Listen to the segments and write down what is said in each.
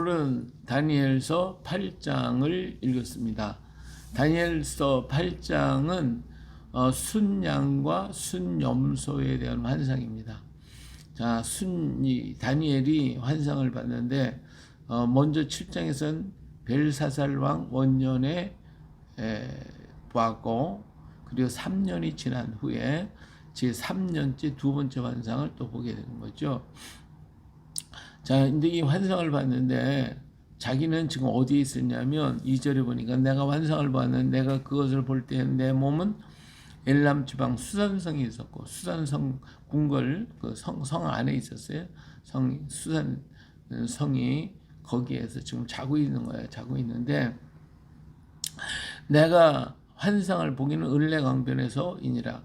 오늘은 다니엘서 8장을 읽었습니다. 다니엘서 8장은 순양과 순염소에 대한 환상입니다. 자, 다니엘이 환상을 봤는데 먼저 7장에서는 벨사살 왕 원년에 보았고, 그리고 3년이 지난 후에 제 3년째 두 번째 환상을 또 보게 되는 거죠. 자, 근데 이 환상을 봤는데 자기는 지금 어디에 있었냐면 2절에 보니까 내가 환상을 봤는데 내가 그것을 볼 때 내 몸은 엘람 지방 수산성에 있었고, 수산성 궁궐 그 성 안에 있었어요. 수산성이 거기에서 지금 자고 있는 거예요. 자고 있는데 내가 환상을 보기는 을레강변에서이니라.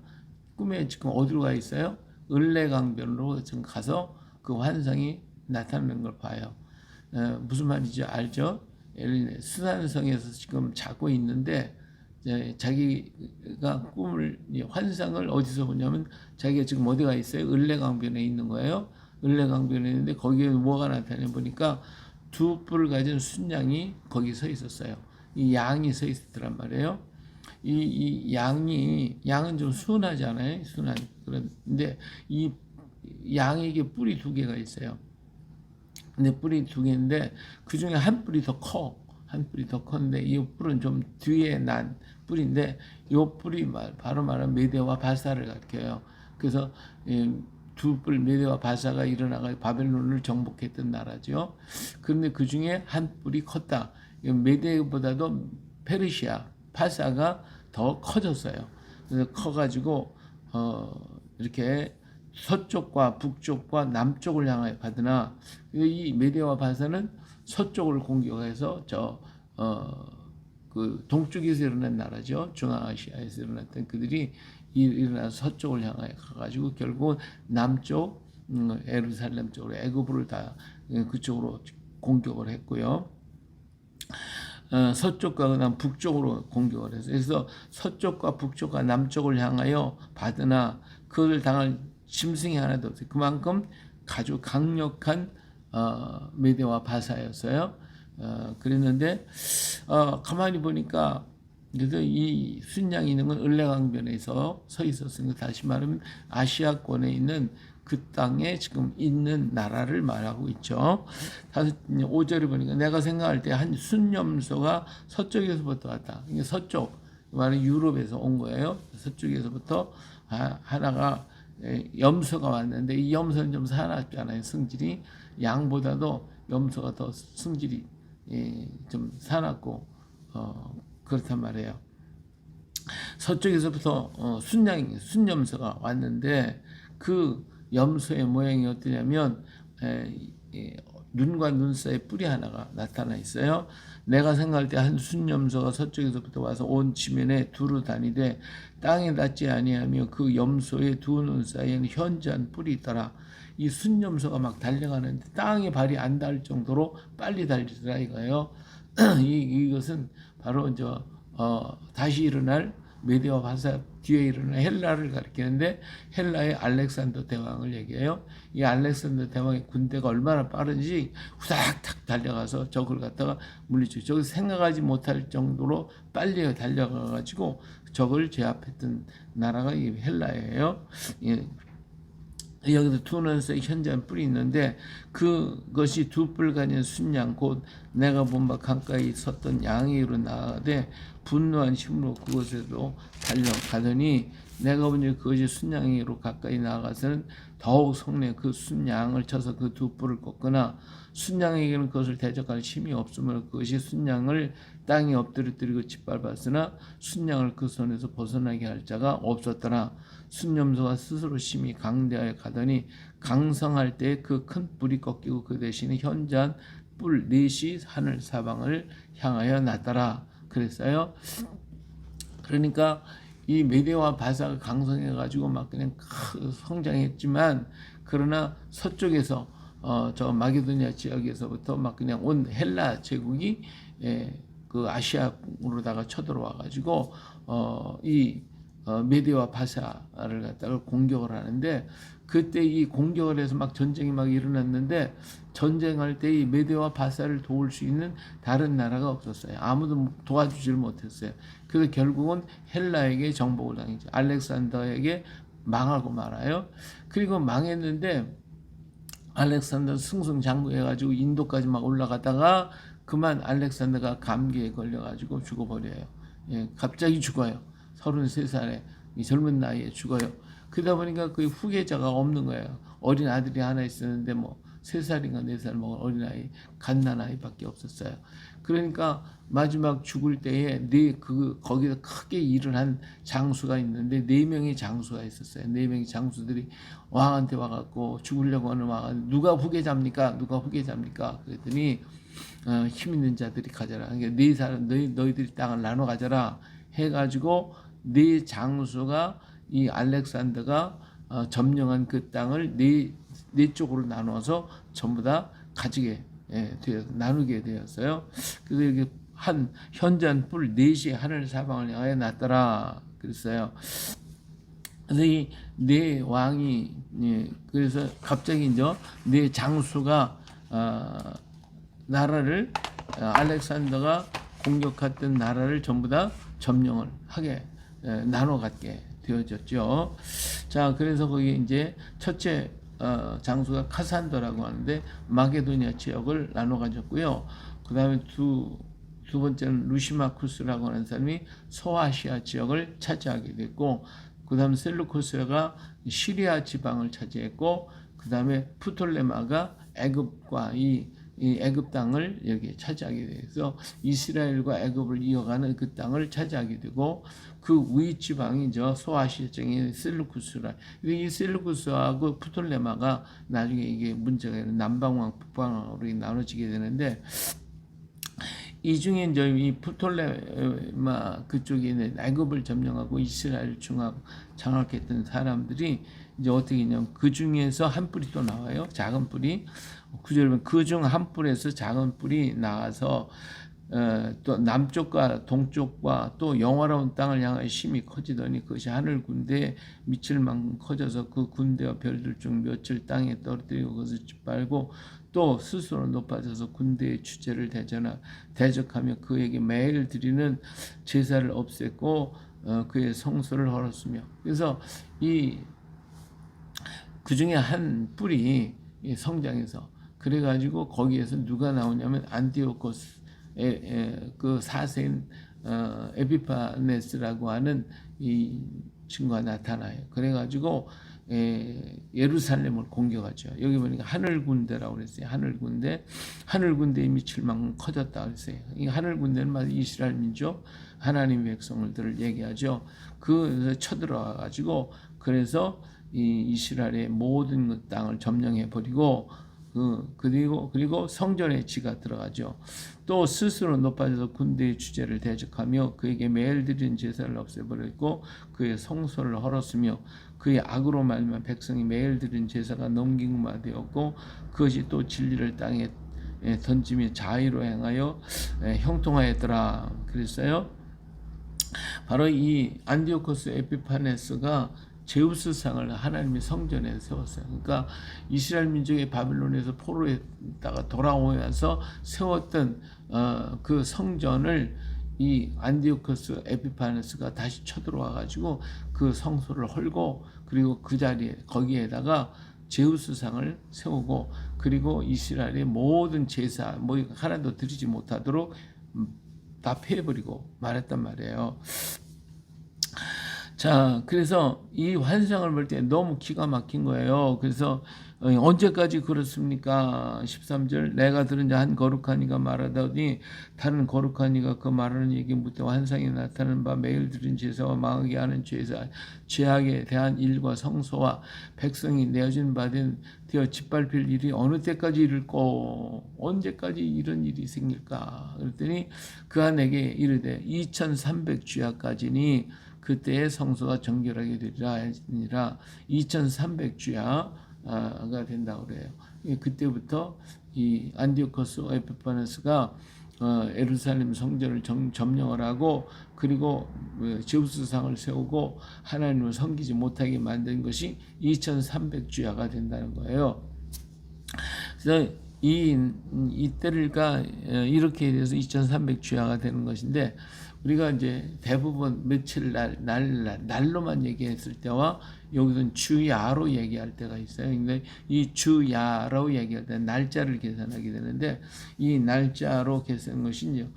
꿈에 지금 어디로 가 있어요? 을레강변으로 지금 가서 그 환상이 나타나는 걸 봐요. 무슨 말인지 알죠? 수산성에서 지금 자고 있는데 자기가 환상을 어디서 보냐면 자기가 지금 어디가 있어요? 을레강변에 있는 거예요. 을레강변에 있는데 거기에 뭐가 나타나 보니까 두 뿔을 가진 순양이 거기 서 있었어요. 이 양이 서 있었단 말이에요. 양은 좀 순하잖아요. 순한. 그런데 이 양에게 뿔이 두 개가 있어요. 근데 뿔이 두 개인데 그 중에 한 뿔이 더 커. 한 뿔이 더 컸는데 이 뿔은 좀 뒤에 난 뿔인데 이 뿔이 바로 말하면 메대와 바사를 가리켜요. 그래서 두 뿔 메대와 바사가 일어나가 바벨론을 정복했던 나라죠. 그런데 그 중에 한 뿔이 컸다. 메대보다도 페르시아 바사가 더 커졌어요. 그래서 커가지고 이렇게 서쪽과 북쪽과 남쪽을 향하여 가드나 이 메대와 바사는 서쪽을 공격해서 그 동쪽에서 일어난 나라죠. 중앙아시아에서 일어났던 그들이 일어나서 서쪽을 향하여 가가지고 결국은 남쪽 예루살렘 쪽으로 애굽을 다 그쪽으로 공격을 했고요. 서쪽과 그다음 북쪽으로 공격을 해서 그래서 서쪽과 북쪽과 남쪽을 향하여 받으나 그를 당할 짐승이 하나도 없어요. 그만큼 아주 강력한 메대와 바사였어요. 그랬는데 가만히 보니까 그래서 이 순양이 있는 건 을레강변에서 서 있었으니까 다시 말하면 아시아권에 있는 그 땅에 지금 있는 나라를 말하고 있죠. 5절에 보니까 내가 생각할 때 한 순염소가 서쪽에서부터 왔다. 이게 서쪽, 말은 유럽에서 온 거예요. 서쪽에서부터 하나가 염소가 왔는데 이 염소는 좀 사납잖아요. 성질이 양보다도 염소가 더 성질이 좀 사납고 그렇단 말이에요. 서쪽에서부터 순염소가 왔는데 그 염소의 모양이 어떠냐면 눈과 눈 사이에 뿔이 하나가 나타나 있어요. 내가 생각할 때 한 순염소가 서쪽에서부터 와서 온 지면에 두루 다니되 땅에 닿지 아니하며 그 염소의 두 눈 사이에는 현저한 뿔이 있더라. 이 순염소가 막 달려가는데 땅에 발이 안 닿을 정도로 빨리 달리더라 이거예요. 이것은 바로 다시 일어날 메대와 바사 뒤에 일어난 헬라를 가리키는데 헬라의 알렉산더 대왕을 얘기해요. 이 알렉산더 대왕의 군대가 얼마나 빠른지 후닥닥 달려가서 적을 갖다가 물리치고 적을 생각하지 못할 정도로 빨리 달려가가지고 적을 제압했던 나라가 이 헬라예요. 여기서 두 눈사이 현저한 뿔이 있는데 그것이 두 뿔 가진 순양 곧 내가 본 바 강가에 섰던 양의 위로 나아가되 분노한 힘으로 그곳에도 달려가더니 내가 보니 그것이 순양이로 가까이 나아가서는 더욱 성내 그 순양을 쳐서 그 두 뿔을 꺾거나 순양에게는 그것을 대적할 힘이 없으므로 그것이 순양을 땅에 엎드려뜨리고 짓밟았으나 순양을 그 손에서 벗어나게 할 자가 없었더라. 순염소가 스스로 심히 강대하여 가더니 강성할 때 그 큰 뿔이 꺾이고 그 대신에 현저한 뿔 넷이 하늘 사방을 향하여 났더라. 그랬어요. 그러니까 이 메대와 바사가 강성해가지고 막 그냥 성장했지만 그러나 서쪽에서 저 마게도니아 지역에서부터 막 그냥 온 헬라 제국이 그 아시아로다가 쳐들어와가지고 이 메대와 바사를 갖다가 공격을 하는데, 그때 이 공격을 해서 막 전쟁이 막 일어났는데, 전쟁할 때 이 메대와 바사를 도울 수 있는 다른 나라가 없었어요. 아무도 도와주지를 못했어요. 그래서 결국은 헬라에게 정복을 당했죠. 알렉산더에게 망하고 말아요. 그리고 망했는데 알렉산더 승승장구해가지고 인도까지 막 올라가다가 그만 알렉산더가 감기에 걸려가지고 죽어버려요. 예, 갑자기 죽어요. 33살에 이 젊은 나이에 죽어요. 그러다 보니까 그 후계자가 없는 거예요. 어린 아들이 하나 있었는데 뭐 3살인가 4살 먹은 어린아이, 갓난아이밖에 없었어요. 그러니까 마지막 죽을 때에 거기서 크게 일을 한 장수가 있는데 4명의 장수가 있었어요. 4명의 장수들이 왕한테 와갖고 죽으려고 하는 왕한테 누가 후계자입니까? 누가 후계자입니까? 그랬더니 힘 있는 자들이 가져라. 그러니까 너희들이 땅을 나눠 가져라 해가지고 장수가 이 알렉산더가 점령한 그 땅을 네 쪽으로 나눠서 전부 다 가지게 나누게 되었어요. 그래서 이게 현잔 뿔 4시 하늘 사방을 향하여 났더라 그랬어요. 그래서 이 네 왕이 그래서 갑자기 이제 네 장수가 나라를 알렉산더가 공격했던 나라를 전부 다 점령을 하게 나눠 갖게 되어졌죠. 자, 그래서 거기 이제 첫째 장수가 카산더라고 하는데 마게도니아 지역을 나눠 가졌고요. 그 다음에 두 번째는 루시마쿠스라고 하는 사람이 소아시아 지역을 차지하게 됐고, 그 다음 셀루코스가 시리아 지방을 차지했고, 그 다음에 프톨레마가 애굽과 이 애굽 땅을 여기 차지하게 돼서 이스라엘과 애굽을 이어가는 그 땅을 차지하게 되고, 그 위 지방이죠. 소아시아 지역의 셀루쿠스라. 이 셀루쿠스하고 프톨레마가 나중에 이게 문제가 있는 남방왕, 북방왕으로 나눠지게 되는데, 이 중에 이제 이 프톨레마 그쪽에 있는 애굽을 점령하고 이스라엘을 장악했던 사람들이 이제 어떻게 했냐면 그 중에서 한 뿔이 또 나와요. 작은 뿔이. 구절은 그중 한 뿔에서 작은 뿔이 나와서 또 남쪽과 동쪽과 또 영화로운 땅을 향하여 심히 커지더니 그것이 하늘 군대에 미칠 만큼 커져서 그 군대와 별들 중 몇을 땅에 떨어뜨리고 그것을 짓밟고 또 스스로 높아져서 군대의 주제를 대적하며 그에게 매일 드리는 제사를 없앴고 그의 성소를 헐었으며, 그래서 그 중에 한 뿔이 성장해서 그래가지고 거기에서 누가 나오냐면 안티오코스 그 사세인 에피파네스라고 하는 이 친구가 나타나요. 그래가지고 예루살렘을 공격하죠. 여기 보니까 하늘 군대라고 그랬어요. 하늘 군대의 미칠 만큼 커졌다 그랬어요. 이 하늘 군대는 말 이스라엘 민족, 하나님의 백성들을 얘기하죠. 그래서 쳐들어와 가지고 그래서 이 이스라엘의 모든 그 땅을 점령해 버리고 그리고 성전에 지가 들어가죠. 또 스스로 높아져서 군대의 주제를 대적하며 그에게 매일 드리는 제사를 없애버렸고 그의 성소를 헐었으며 그의 악으로 말미암아 백성이 매일 드리는 제사가 넘김마 되었고 그것이 또 진리를 땅에 던지며 자의로 행하여 형통하였더라 그랬어요. 바로 이 안디오코스 에피파네스가 제우스상을 하나님의 성전에 세웠어요. 그러니까 이스라엘 민족의 바빌론에서 포로에다가 돌아오면서 세웠던 그 성전을 이 안디오코스 에피파네스가 다시 쳐들어와 가지고 그 성소를 헐고 그리고 그 자리에 거기에다가 제우스상을 세우고 그리고 이스라엘의 모든 제사 뭐 하나도 드리지 못하도록 다 패해버리고 말했단 말이에요. 자, 그래서 이 환상을 볼 때 너무 기가 막힌 거예요. 그래서 언제까지 그렇습니까? 13절 내가 들은 자 한 거룩한 이가 말하더니 다른 거룩한 이가 그 말하는 얘기 묻되 환상에 나타나는 바 매일 드린 제사와 망하게 하는 제사 죄악에 대한 일과 성소와 백성이 내어진 바된 되어 짓밟힐 일이 어느 때까지 이를꼬 언제까지 이런 일이 생길까? 그랬더니 그가 내게 이르되 2300주야까지니 그때의 성소가 정결하게 되리라 하니라. 2300주야가 된다고 그래요. 그때부터 이 안디오코스 에피파네스가 예루살렘 성전을 점령을 하고 그리고 제우스상을 세우고 하나님을 섬기지 못하게 만든 것이 2300주야가 된다는 거예요. 그래서 이때가 이렇게 돼서 2300주야가 되는 것인데 우리가 이제 대부분 며칠 날로만 얘기했을 때와 여기서는 주야로 얘기할 때가 있어요. 근데 이 주야로 얘기할 때 날짜를 계산하게 되는데 이 날짜로 계산한 것은요.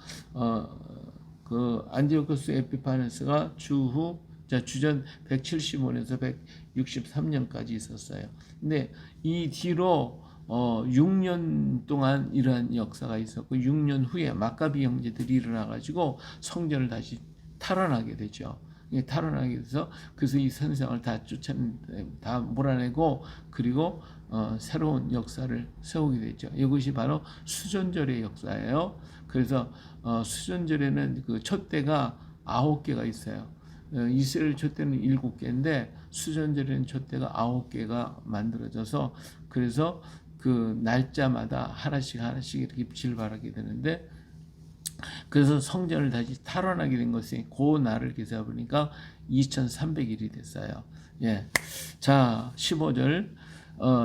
그 안티오코스 에피파네스가 주후 주전 175년에서 163년까지 있었어요. 근데 이 뒤로 6년 동안 이러한 역사가 있었고 6년 후에 마카비 형제들이 일어나가지고 성전을 다시 탈환하게 되죠. 탈환하게 돼서 그래서 이 선생을 다 몰아내고 그리고 새로운 역사를 세우게 되죠. 이것이 바로 수전절의 역사예요. 그래서 수전절에는 그 촛대가 9개가 있어요. 이스라엘 촛대는 7개인데 수전절에는 촛대가 9개가 만들어져서 그래서 그 날짜마다 하나씩 이렇게 빛을 발하게 되는데 그래서 성전을 다시 탈환하게 된 것이 그 날을 기사 보니까 2300일이 됐어요. 예. 자, 15절.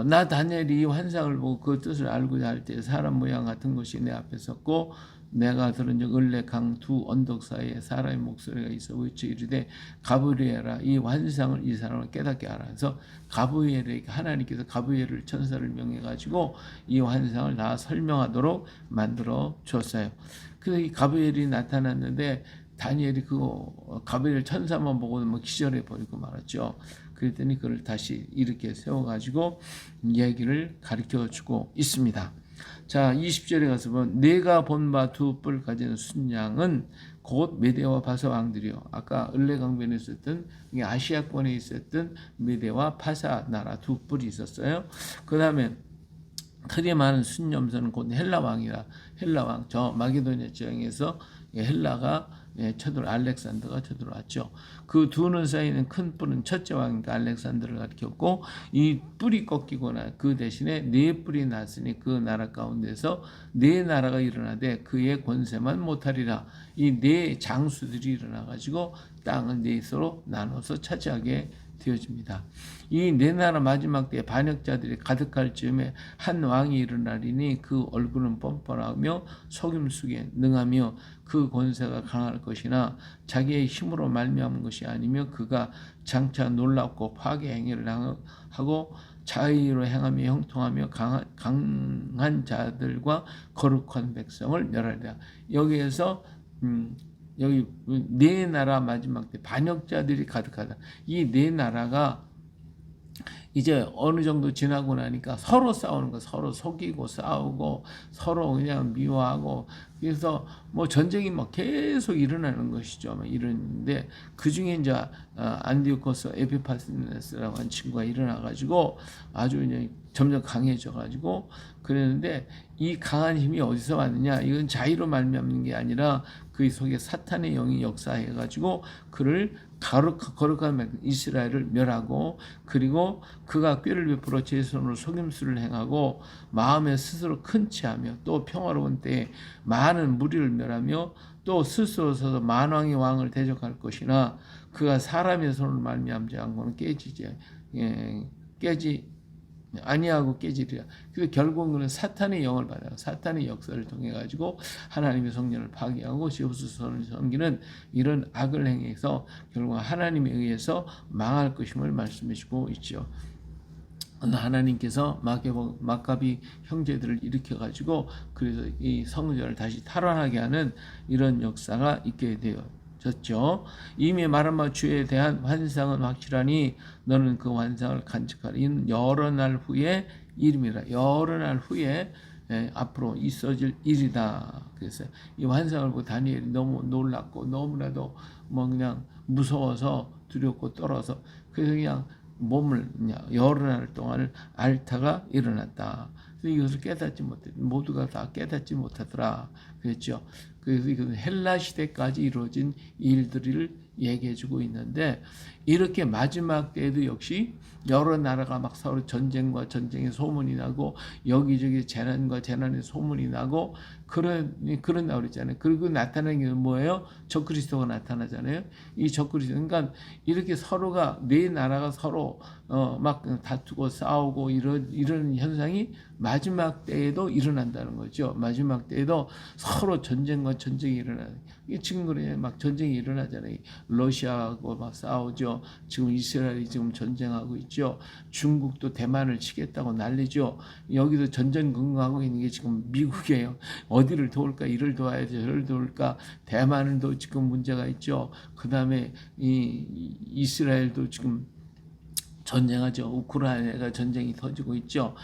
나 다니엘이 환상을 보고 그 뜻을 알고자 할 때 사람 모양 같은 것이 내 앞에 섰고 내가 들은 적 을레 강 두 언덕 사이에 사람의 목소리가 있어 외쳐 이르되 가브리엘아 이 환상을 이 사람을 깨닫게 하라. 그래서 가브리엘에게 하나님께서 가브리엘을 천사를 명해 가지고 이 환상을 다 설명하도록 만들어 줬어요. 그래서 이 가브리엘이 나타났는데 다니엘이 그거 가브리엘 천사만 보고 뭐 기절해 버리고 말았죠. 그랬더니 그를 다시 이렇게 세워 가지고 얘기를 가르쳐 주고 있습니다. 자, 20절에 가서 보면 내가 본 바 두 뿔 가진 순양은 곧 메대와 바사 왕들이요. 아까 을레강변에 있었던 아시아권에 있었던 메대와 파사 나라 두 뿔이 있었어요. 그 다음에 크게 많은 순념선은 곧 헬라 왕이라 헬라 왕 저 마게도니아 지역에서 헬라가 알렉산더가 쳐들어왔죠. 그 두 눈 사이는 큰 뿔은 첫째 왕이니까 알렉산더를 가리켰고 이 뿔이 꺾이거나 그 대신에 네 뿔이 났으니 그 나라 가운데서 네 나라가 일어나되 그의 권세만 못하리라. 이 네 장수들이 일어나가지고 땅을 넷으로 나눠서 차지하게 되어집니다. 이 네 나라 마지막 때에 반역자들이 가득할 즈음에 한 왕이 일어나리니 그 얼굴은 뻔뻔하며 속임수에 능하며 그 권세가 강할 것이나 자기의 힘으로 말미암은 것이 아니며 그가 장차 놀랍고 파괴 행위를 하고 자의로 행하며 형통하며 강한 자들과 거룩한 백성을 멸하리라. 여기에서 여기 네 나라 마지막 때 반역자들이 가득하다. 이 네 나라가 이제 어느 정도 지나고 나니까 서로 싸우는 거, 서로 속이고 싸우고 서로 그냥 미워하고 그래서 뭐 전쟁이 막 계속 일어나는 것이죠. 막 이러는데 그 중에 이제 안디오코스 에피파네스라고 하는 친구가 일어나가지고 아주 이제 점점 강해져가지고 그랬는데 이 강한 힘이 어디서 왔느냐? 이건 자의로 말미암는 게 아니라 그 속에 사탄의 영이 역사해가지고 그를 거룩한 이스라엘을 멸하고 그리고 그가 꾀를 베풀어 제 손으로 속임수를 행하고 마음에 스스로 큰 체하며 또 평화로운 때에 많은 무리를 멸하며 또 스스로 서서 만왕의 왕을 대적할 것이나 그가 사람의 손을 말미암지 않고는 깨지 아니하고 깨지리라. 그래서 결국은 사탄의 영을 받아요. 사탄의 역사를 통해 가지고 하나님의 성전을 파괴하고 제우스선을 섬기는 이런 악을 행해서 결국 하나님에 의해서 망할 것임을 말씀해 주고 있죠. 하나님께서 마카비 형제들을 일으켜 가지고 그래서 이 성전을 다시 탈환하게 하는 이런 역사가 있게 되어졌죠. 이미 말한 바 주에 대한 환상은 확실하니 너는 그 환상을 간직하라. 이는 여러 날 후에 이름이라. 여러 날 후에 앞으로 있어질 일이다. 그래서 이 환상을 보고 다니엘이 너무 놀랐고 너무나도 뭐 그냥 무서워서 두렵고 떨어서 그래서 그냥 몸을 여러 날 동안을 앓다가 일어났다. 그래서 이것을 깨닫지 못했. 모두가 다 깨닫지 못하더라. 그랬죠. 그래서 이것은 헬라 시대까지 이루어진 일들을 얘기해주고 있는데 이렇게 마지막 때에도 역시 여러 나라가 막 서로 전쟁과 전쟁의 소문이 나고 여기저기 재난과 재난의 소문이 나고 그런다고 그랬잖아요. 그리고 나타나는 게 뭐예요? 적그리스도가 나타나잖아요. 이 적그리스도, 그러니까 이렇게 서로가 네 나라가 서로 막 다투고 싸우고 이런 현상이 마지막 때에도 일어난다는 거죠. 마지막 때에도 서로 전쟁과 전쟁이 일어나는. 이게 지금 그래 막 전쟁이 일어나잖아요. 러시아하고 막 싸우죠. 지금 이스라엘이 지금 전쟁하고 있죠. 중국도 대만을 치겠다고 난리죠. 여기도 전쟁 근거하고 있는 게 지금 미국이에요. 어디를 도울까? 이를 도와야지, 저를 도울까? 대만도 지금 문제가 있죠. 그 다음에 이스라엘도 지금 전쟁하죠. 우크라이나가 전쟁이 터지고 있죠.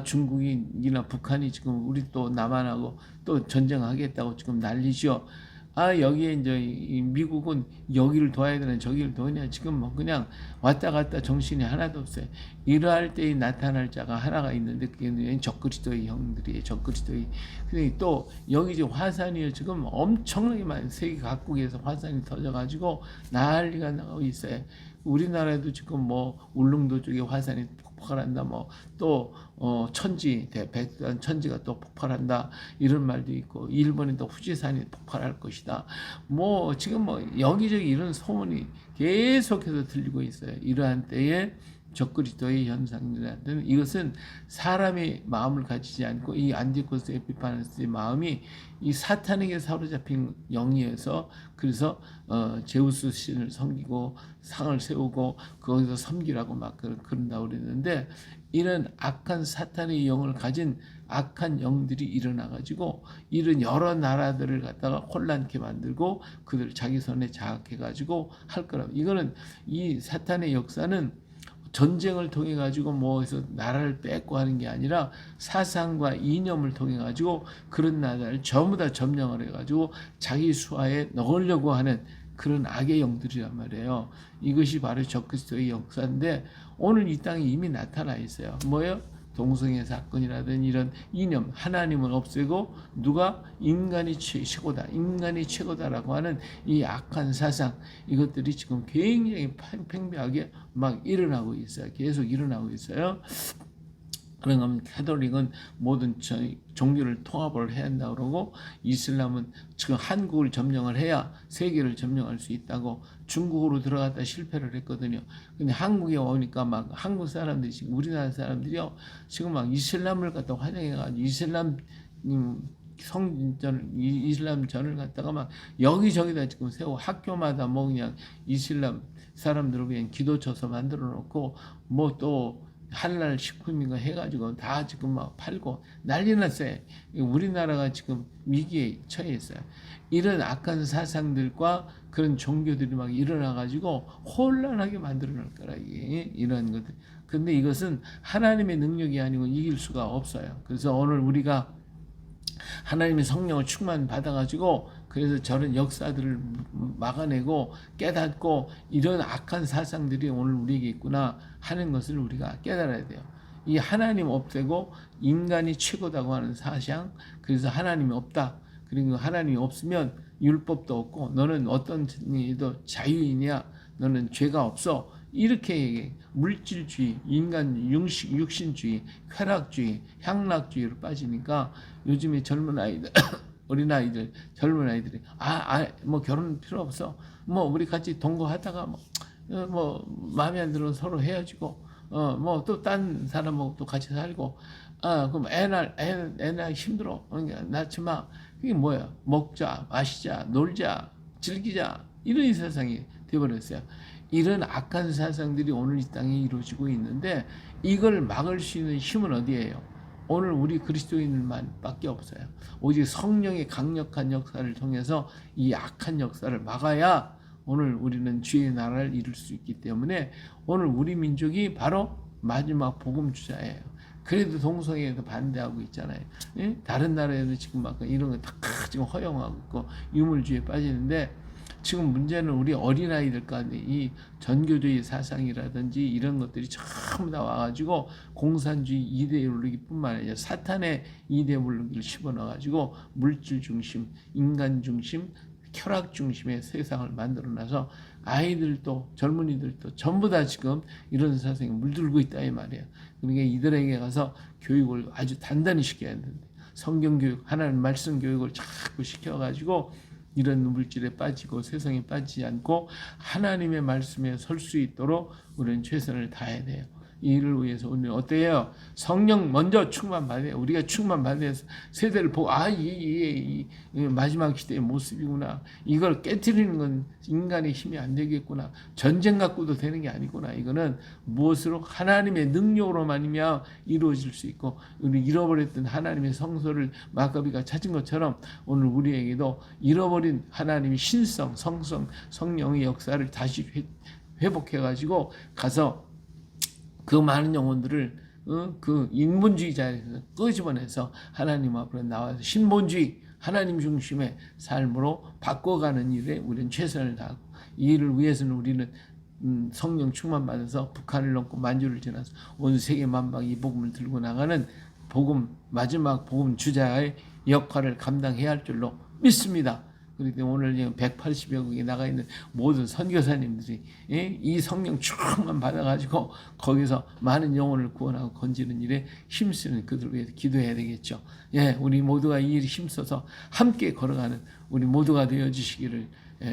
중국이나 북한이 지금 우리 또 남한하고 또 전쟁하겠다고 지금 난리죠. 여기에 이제 이 미국은 여기를 도와야 되나 저기를 도와야 지금 뭐 그냥 왔다 갔다 정신이 하나도 없어요. 이러할 때에 나타날 자가 하나가 있는데 그게 적그리스도의 형들이에요. 적그리스도의. 근데 또 여기 지금 화산이 지금 엄청나게 많은 세계 각국에서 화산이 터져가지고 난리가 나고 있어요. 우리나라에도 지금 뭐 울릉도 쪽에 화산이 폭발한다, 뭐 또 백두산 천지가 또 폭발한다 이런 말도 있고, 일본에 또 후지산이 폭발할 것이다. 뭐 지금 뭐 여기저기 이런 소문이 계속해서 들리고 있어요. 이러한 때에 적그리스도의 현상이라든 이것은 사람의 마음을 가지지 않고 이 안티코스 에피파네스의 마음이 이 사탄에게 사로잡힌 영이어서, 그래서 제우스 신을 섬기고 상을 세우고 거기서 섬기라고 막 그런다고 그랬는데, 이런 악한 사탄의 영을 가진 악한 영들이 일어나 가지고 이런 여러 나라들을 갖다가 혼란케 만들고 그들 자기 손에 장악해 가지고 할 거라고. 이거는 이 사탄의 역사는 전쟁을 통해 가지고 뭐해서 나라를 뺏고 하는 게 아니라 사상과 이념을 통해 가지고 그런 나라를 전부 다 점령을 해 가지고 자기 수하에 넣으려고 하는 그런 악의 영들이란 말이에요. 이것이 바로 적그리스도의 역사인데 오늘 이 땅에 이미 나타나 있어요. 뭐예요? 동성애 사건이라든 이런 이념, 하나님을 없애고 누가 인간이 최고다, 인간이 최고다라고 하는 이 악한 사상, 이것들이 지금 굉장히 팽팽하게 막 일어나고 있어요. 계속 일어나고 있어요. 그러면 캐톨릭은 모든 종교를 통합을 해야 한다고 그러고, 이슬람은 지금 한국을 점령을 해야 세계를 점령할 수 있다고 중국으로 들어갔다 실패를 했거든요. 근데 한국에 오니까 막 한국 사람들이 지금 우리나라 사람들이요 지금 막 이슬람을 갖다 환영해가지고 이슬람 이슬람전을 갖다가 막 여기저기다 지금 세우고 학교마다 뭐 그냥 이슬람 사람들을 그냥 기도 쳐서 만들어 놓고 뭐 또 할랄 식품인가 해가지고 다 지금 막 팔고 난리 났어요. 우리나라가 지금 위기에 처해 있어요. 이런 악한 사상들과 그런 종교들이 막 일어나가지고 혼란하게 만들어 놓을 거라, 이런 것들. 근데 이것은 하나님의 능력이 아니고 이길 수가 없어요. 그래서 오늘 우리가 하나님의 성령을 충만 받아가지고 그래서 저런 역사들을 막아내고 깨닫고 이런 악한 사상들이 오늘 우리에게 있구나 하는 것을 우리가 깨달아야 돼요. 이 하나님 없애고 인간이 최고다고 하는 사상, 그래서 하나님이 없다. 그리고 하나님이 없으면 율법도 없고 너는 어떤 일도 자유이냐, 너는 죄가 없어. 이렇게 얘기해. 물질주의, 인간 육신주의, 쾌락주의, 향락주의로 빠지니까 요즘에 젊은 아이들 어린 아이들, 젊은 아이들이 뭐 결혼 필요 없어. 뭐 우리 같이 동거하다가 뭐 마음에 안 들면 서로 헤어지고 뭐 또 딴 사람하고 또 같이 살고 그럼 애날 힘들어. 그러니까 낳지 마. 그게 뭐야? 먹자, 마시자, 놀자, 즐기자 이런 세상이 되어버렸어요. 이런 악한 사상들이 오늘 이 땅에 이루어지고 있는데 이걸 막을 수 있는 힘은 어디예요? 오늘 우리 그리스도인들만 밖에 없어요. 오직 성령의 강력한 역사를 통해서 이 악한 역사를 막아야 오늘 우리는 주의 나라를 이룰 수 있기 때문에 오늘 우리 민족이 바로 마지막 복음 주자예요. 그래도 동성애에도 반대하고 있잖아요. 예? 다른 나라에도 지금 막 이런 거 다 지금 허용하고 있고 유물주의에 빠지는데, 지금 문제는 우리 어린아이들과 이 전교주의 사상이라든지 이런 것들이 전부 다 와가지고 공산주의 이데올로기뿐만 아니라 사탄의 이데올로기를 집어넣어가지고 물질 중심, 인간 중심, 쾌락 중심의 세상을 만들어놔서 아이들도 젊은이들도 전부 다 지금 이런 세상에 물들고 있다 이 말이에요. 그러니까 이들에게 가서 교육을 아주 단단히 시켜야 되는데 성경 교육, 하나님 말씀 교육을 자꾸 시켜가지고 이런 물질에 빠지고 세상에 빠지지 않고 하나님의 말씀에 설 수 있도록 우리는 최선을 다해야 돼요. 이 일을 위해서 우리는 어때요? 성령 먼저 충만받아야 우리가 충만받아서 세대를 보고 이 마지막 시대의 모습이구나. 이걸 깨트리는 건 인간의 힘이 안 되겠구나. 전쟁 갖고도 되는 게 아니구나. 이거는 무엇으로? 하나님의 능력으로만이면 이루어질 수 있고 우리 잃어버렸던 하나님의 성소를 마가비가 찾은 것처럼 오늘 우리에게도 잃어버린 하나님의 신성, 성성, 성령의 역사를 다시 회복해가지고 가서 그 많은 영혼들을 그 인본주의자에서 끄집어내서 하나님 앞으로 나와서 신본주의 하나님 중심의 삶으로 바꿔가는 일에 우리는 최선을 다하고 이 일을 위해서는 우리는 성령 충만 받아서 북한을 넘고 만주를 지나서 온 세계 만방 이 복음을 들고 나가는 복음 마지막 복음 주자의 역할을 감당해야 할 줄로 믿습니다. 그런데 오늘 180여 국에 나가 있는 모든 선교사님들이 이 성령 충만 받아가지고 거기서 많은 영혼을 구원하고 건지는 일에 힘쓰는 그들을 위해서 기도해야 되겠죠. 우리 모두가 이 일에 힘써서 함께 걸어가는 우리 모두가 되어주시기를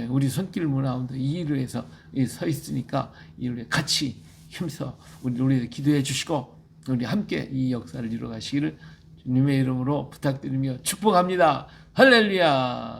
우리 손길 문화원도 이 일을 해서 서 있으니까 이 일에 같이 힘써 우리 위해서 기도해 주시고 우리 함께 이 역사를 이루어가시기를 주님의 이름으로 부탁드리며 축복합니다. 할렐루야.